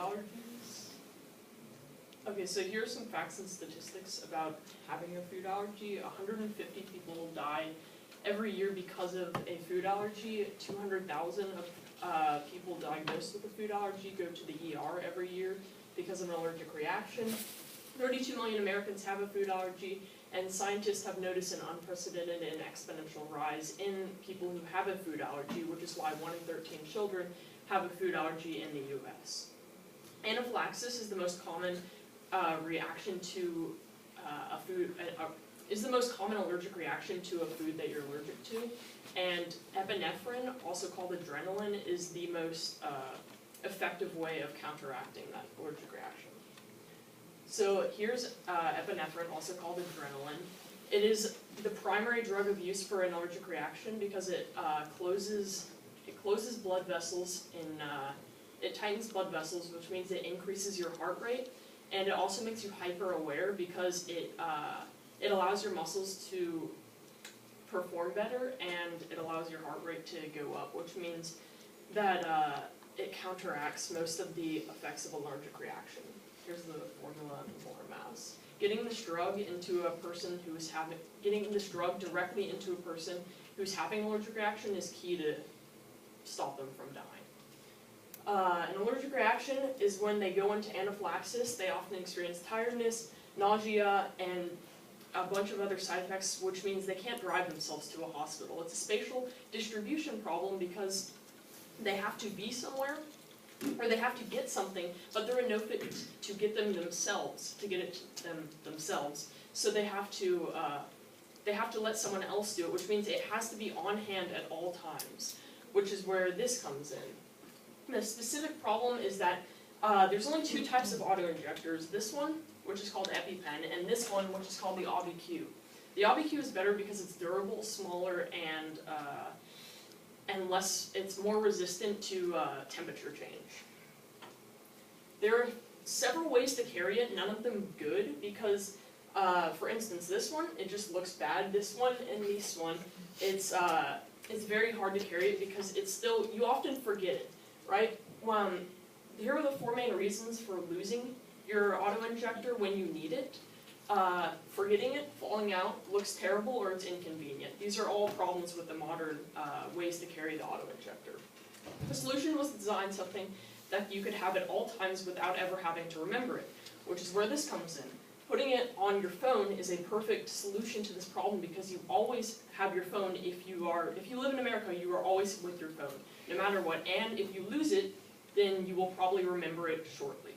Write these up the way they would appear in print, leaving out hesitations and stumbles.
allergies? Okay, so here are some facts and statistics about having a food allergy. 150 people die every year because of a food allergy. 200,000 of people diagnosed with a food allergy go to the ER every year because of an allergic reaction. 32 million Americans have a food allergy, and scientists have noticed an unprecedented and exponential rise in people who have a food allergy, which is why 1 in 13 children have a food allergy in the US. Anaphylaxis is the most common reaction to is the most common allergic reaction to a food that you're allergic to, and epinephrine, also called adrenaline, is the most effective way of counteracting that allergic reaction. So here's epinephrine, also called adrenaline. It is the primary drug of use for an allergic reaction because it closes blood vessels it tightens blood vessels, which means it increases your heart rate, and it also makes you hyper aware because it allows your muscles to perform better, and it allows your heart rate to go up, which means that it counteracts most of the effects of allergic reaction. Here's the formula in molar mass. Getting this drug directly into a person who's having an allergic reaction is key to stop them from dying. An allergic reaction is when they go into anaphylaxis. They often experience tiredness, nausea, and a bunch of other side effects, which means they can't drive themselves to a hospital. It's a spatial distribution problem because they have to be somewhere, or they have to get something, but they're in no fit to get them themselves, themselves. So they have to let someone else do it, which means it has to be on hand at all times, which is where this comes in. The specific problem is that there's only 2 types of autoinjectors. This one, which is called EpiPen, and this one, which is called the AubiQ. The AubiQ is better because it's durable, smaller, and it's more resistant to temperature change. There are several ways to carry it, none of them good, because, for instance, this one, it just looks bad. This one and this one, it's very hard to carry it because you often forget it, right? Here are the 4 main reasons for losing your auto-injector when you need it. Forgetting it, falling out, looks terrible, or it's inconvenient. These are all problems with the modern ways to carry the auto-injector. The solution was to design something that you could have at all times without ever having to remember it, which is where this comes in. Putting it on your phone is a perfect solution to this problem because you always have your phone. If you live in America, you are always with your phone, no matter what. And if you lose it, then you will probably remember it shortly.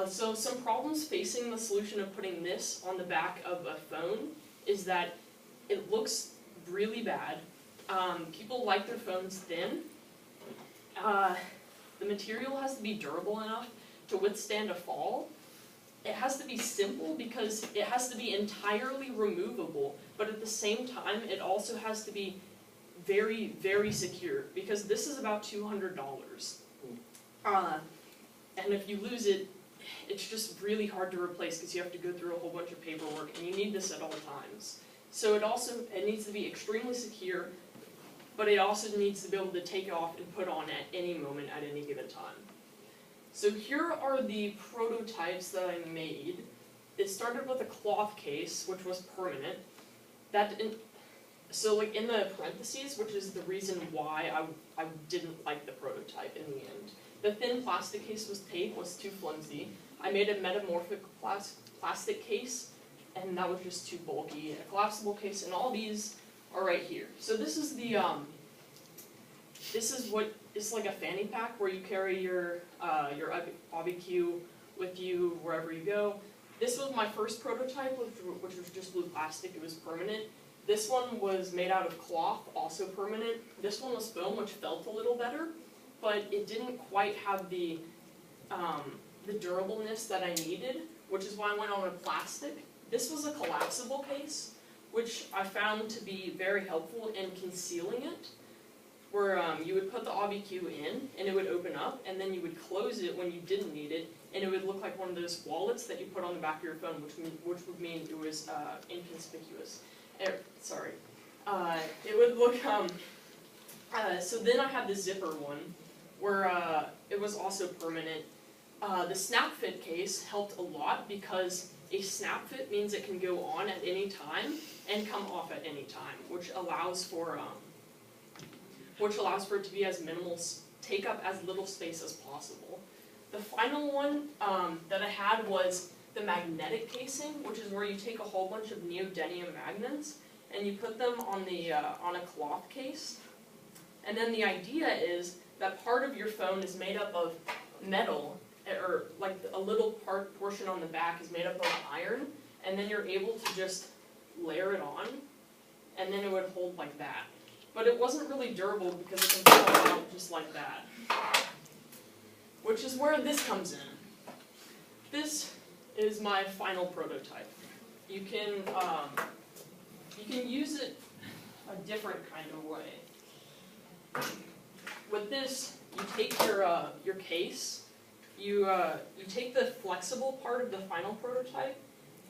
So some problems facing the solution of putting this on the back of a phone is that it looks really bad. People like their phones thin. The material has to be durable enough to withstand a fall. It has to be simple because it has to be entirely removable, but at the same time, it also has to be very, very secure because this is about $200. And if you lose it, it's just really hard to replace because you have to go through a whole bunch of paperwork, and you need this at all times. So it needs to be extremely secure, but it also needs to be able to take it off and put on at any moment at any given time. So here are the prototypes that I made. It started with a cloth case, which was permanent. So like in the parentheses, which is the reason why I didn't like the prototype in the end. The thin plastic case was too flimsy. I made a metamorphic plastic case, and that was just too bulky. A collapsible case, and all these are right here. So this is it's like a fanny pack where you carry your AubiQ with you wherever you go. This was my first prototype, which was just blue plastic. It was permanent. This one was made out of cloth, also permanent. This one was foam, which felt a little better, but it didn't quite have the durableness that I needed, which is why I went on a plastic. This was a collapsible case, which I found to be very helpful in concealing it, where you would put the AubiQ in, and it would open up, and then you would close it when you didn't need it, and it would look like one of those wallets that you put on the back of your phone, which would mean it was inconspicuous. It would look, so then I had the zipper one, where it was also permanent. The snap fit case helped a lot because a snap fit means it can go on at any time and come off at any time, which allows for it to be as minimal, take up as little space as possible. The final one that I had was the magnetic casing, which is where you take a whole bunch of neodymium magnets and you put them on a cloth case. And then the idea is that part of your phone is made up of metal, or like a little portion on the back is made up of iron, and then you're able to just layer it on, and then it would hold like that. But it wasn't really durable because it can fall out just like that. Which is where this comes in. This is my final prototype. You can use it a different kind of way. With this, you take your case, you take the flexible part of the final prototype,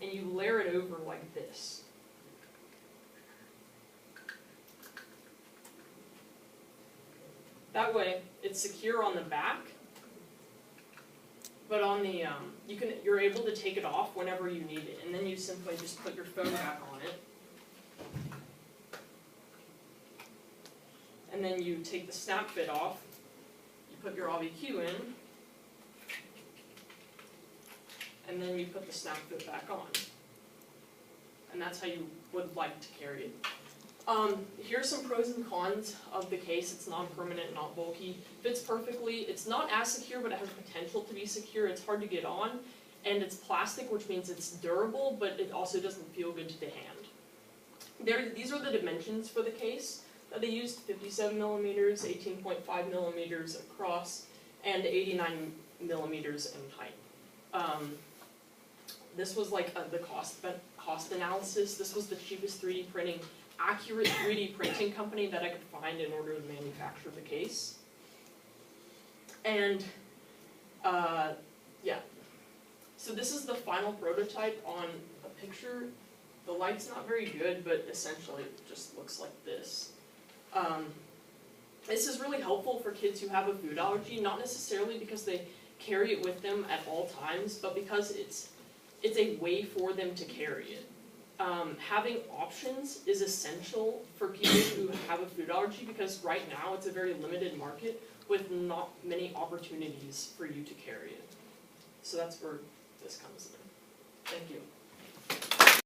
and you layer it over like this. That way, it's secure on the back, but on the you're able to take it off whenever you need it, and then you simply just put your phone back on it. And then you take the snap fit off, you put your AviQ in, and then you put the snap fit back on. And that's how you would like to carry it. Here's some pros and cons of the case. It's non-permanent, not bulky. Fits perfectly. It's not as secure, but it has potential to be secure. It's hard to get on, and it's plastic, which means it's durable, but it also doesn't feel good to the hand. These are the dimensions for the case. They used 57 millimeters, 18.5 millimeters across, and 89 millimeters in height. This was like the cost analysis. This was the cheapest 3D printing, accurate 3D printing company that I could find in order to manufacture the case. And yeah, so this is the final prototype on a picture. The light's not very good, but essentially it just looks like this. This is really helpful for kids who have a food allergy, not necessarily because they carry it with them at all times, but because it's a way for them to carry it. Having options is essential for people who have a food allergy because right now it's a very limited market with not many opportunities for you to carry it. So that's where this comes in. Thank you.